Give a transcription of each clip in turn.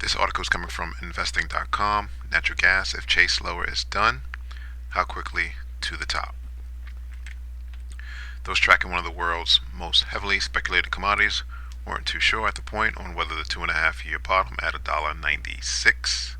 This article is coming from investing.com. Natural gas, if chase lower is done, how quickly to the top? Those tracking one of the world's most heavily speculated commodities weren't too sure at the point on whether the 2.5-year bottom at $1.96,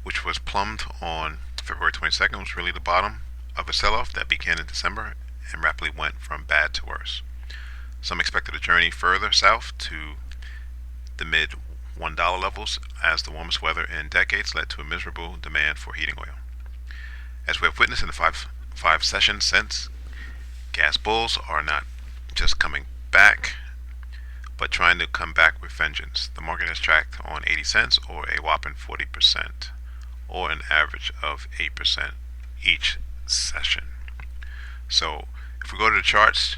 which was plumbed on February 22nd, was really the bottom of a sell-off that began in December and rapidly went from bad to worse. Some expected a journey further south to the mid $1 levels as the warmest weather in decades led to a miserable demand for heating oil. As we have witnessed in the five sessions since, gas bulls are not just coming back, but trying to come back with vengeance. The market has tracked on 80 cents or a whopping 40%, or an average of 8% each session. So if we go to the charts,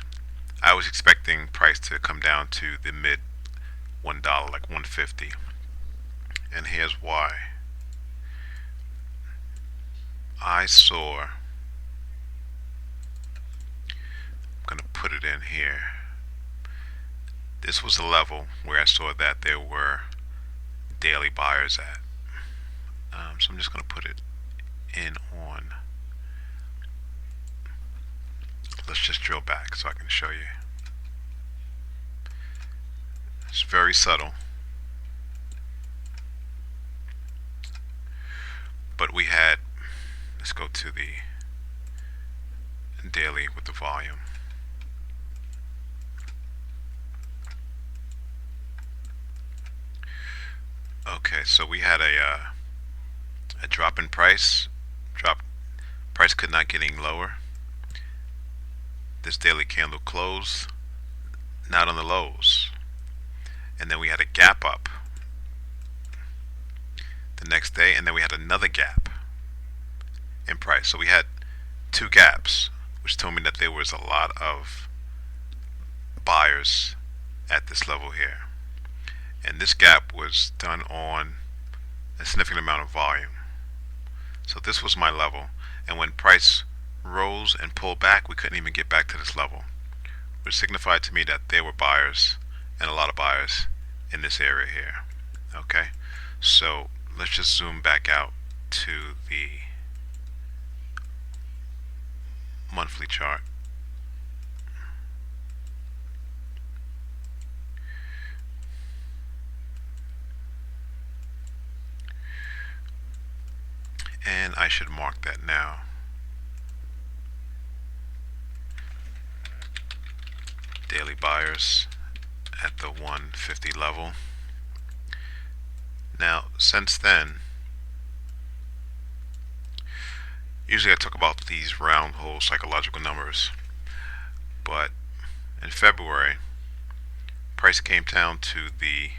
I was expecting price to come down to the mid $1, like 150, and here's why. I'm going to put it in here. This was the level where I saw that there were daily buyers at. So I'm just going to put it in on. Let's just drill back so I can show you. It's very subtle, but we had, let's go to the daily with the volume. Okay, so we had a drop in price. Price could not get any lower. This daily candle closed not on the lows, and then we had a gap up the next day, and then we had another gap in price. So we had two gaps, which told me that there was a lot of buyers at this level here, and this gap was done on a significant amount of volume. So this was my level, and when price rose and pulled back, we couldn't even get back to this level, which signified to me that there were buyers, and a lot of buyers, in this area here. Okay, so let's just zoom back out to the monthly chart. And I should mark that now. Daily buyers at the 150 level. Now, since then, usually I talk about these round hole psychological numbers, but in February, price came down to the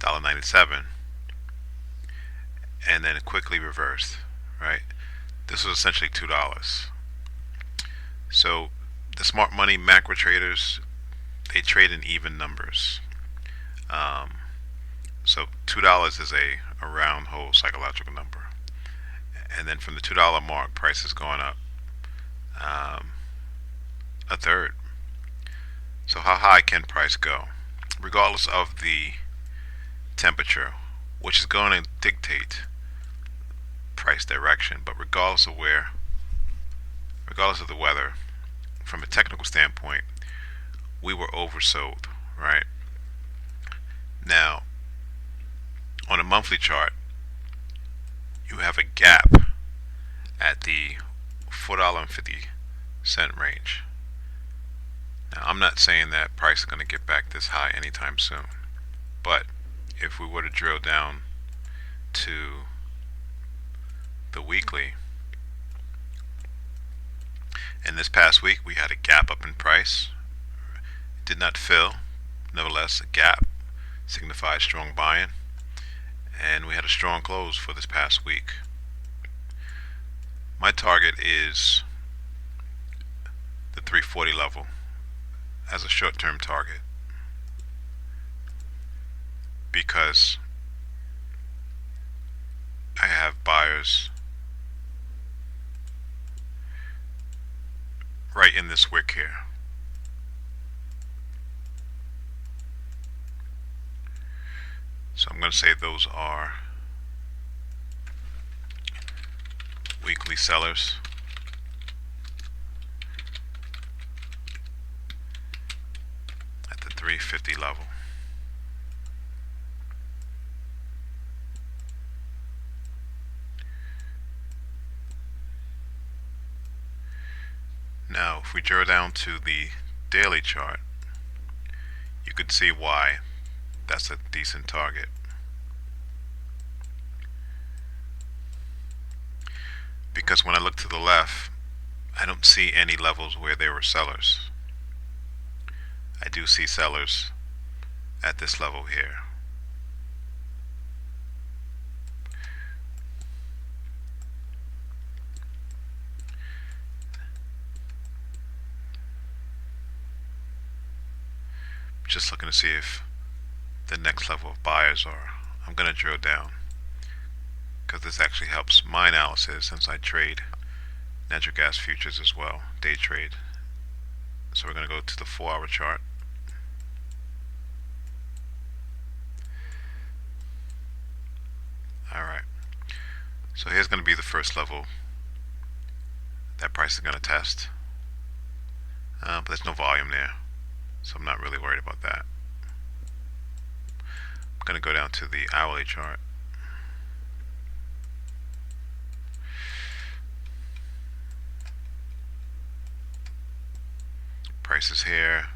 $1.97, and then it quickly reversed, right? This was essentially $2. So the smart money macro traders, they trade in even numbers. So $2 is a round hole psychological number, and then from the $2 mark, price has gone up a third. So how high can price go, regardless of the temperature, which is going to dictate price direction? But regardless of the weather, from a technical standpoint, we were oversold, right? Now, on a monthly chart, you have a gap at the $4.50 range. Now, I'm not saying that price is going to get back this high anytime soon, but if we were to drill down to the weekly, and this past week we had a gap up in price. It did not fill. Nevertheless, a gap signifies strong buying, and we had a strong close for this past week. My target is the 340 level as a short-term target, because I have buyers right in this wick here. So I'm going to say those are weekly sellers. At the 350 level. Now, if we drill down to the daily chart, you could see why that's a decent target. Because when I look to the left, I don't see any levels where they were sellers. I do see sellers at this level here. Just looking to see if the next level of buyers are. I'm going to drill down because this actually helps my analysis since I trade natural gas futures as well, day trade. So we're going to go to the 4-hour chart. Alright, so here's going to be the first level that price is going to test. But there's no volume there, so I'm not really worried about that. I'm going to go down to the hourly chart. Prices here.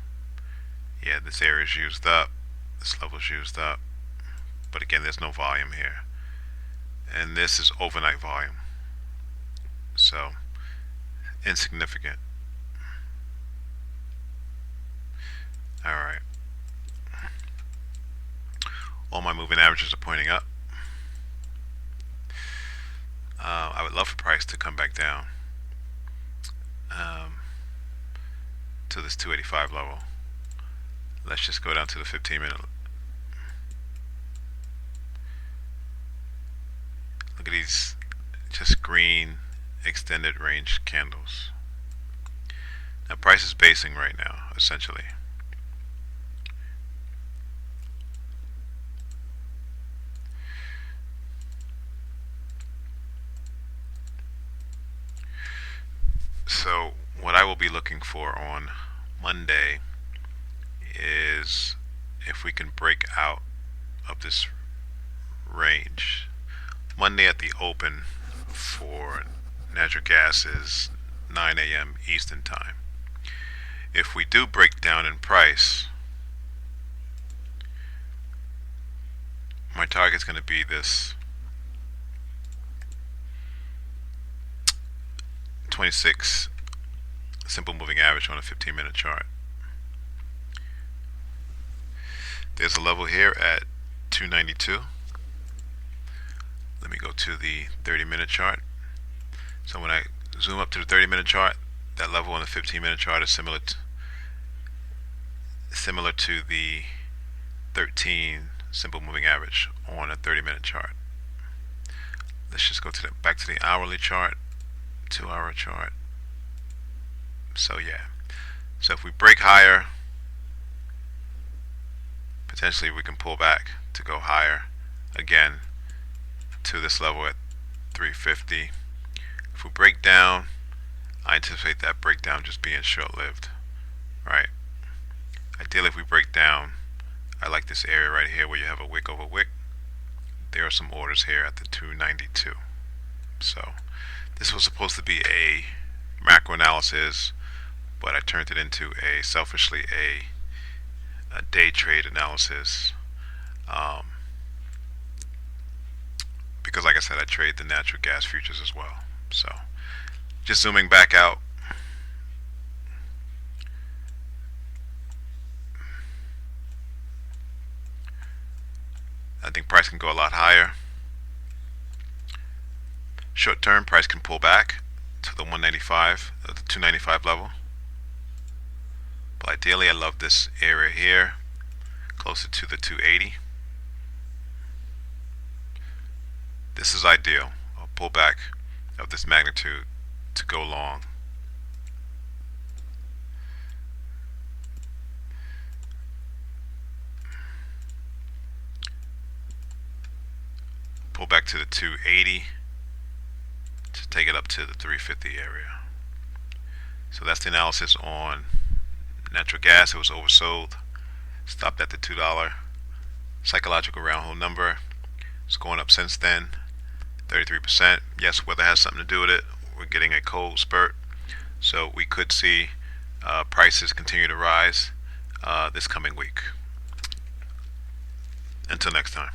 Yeah, this area is used up. This level is used up. But again, there's no volume here. And this is overnight volume. So, insignificant. Alright. All my moving averages are pointing up. I would love for price to come back down to this 285 level. Let's just go down to the 15-minute. Look at these just green extended range candles. Now price is basing right now, essentially. So what I will be looking for on Monday is if we can break out of this range. Monday at the open for natural gas is 9 a.m. Eastern time. If we do break down in price, my target is going to be this 26 simple moving average on a 15-minute chart. There's a level here at 292. Let me go to the 30-minute chart. So when I zoom up to the 30-minute chart, that level on the 15-minute chart is similar to the 13 simple moving average on a 30-minute chart. Let's just go to back to the hourly chart, 2-hour chart. So yeah, so if we break higher, potentially we can pull back to go higher again to this level at 350. If we break down, I anticipate that breakdown just being short-lived, right? Ideally, if we break down, I like this area right here where you have a wick over wick. There are some orders here at the 292. So this was supposed to be a macro analysis, but I turned it into selfishly a day trade analysis. Because like I said, I trade the natural gas futures as well. So just zooming back out, I think price can go a lot higher. Short term, price can pull back to the 195, the 295 level. But ideally, I love this area here, closer to the 280. This is ideal, a pullback of this magnitude to go long. pull back to the 280 to take it up to the 350 area. So that's the analysis on natural gas. It was oversold, stopped at the $2 psychological round hole number. It's going up since then, 33%. Yes, weather has something to do with it. We're getting a cold spurt, so we could see prices continue to rise this coming week. Until next time.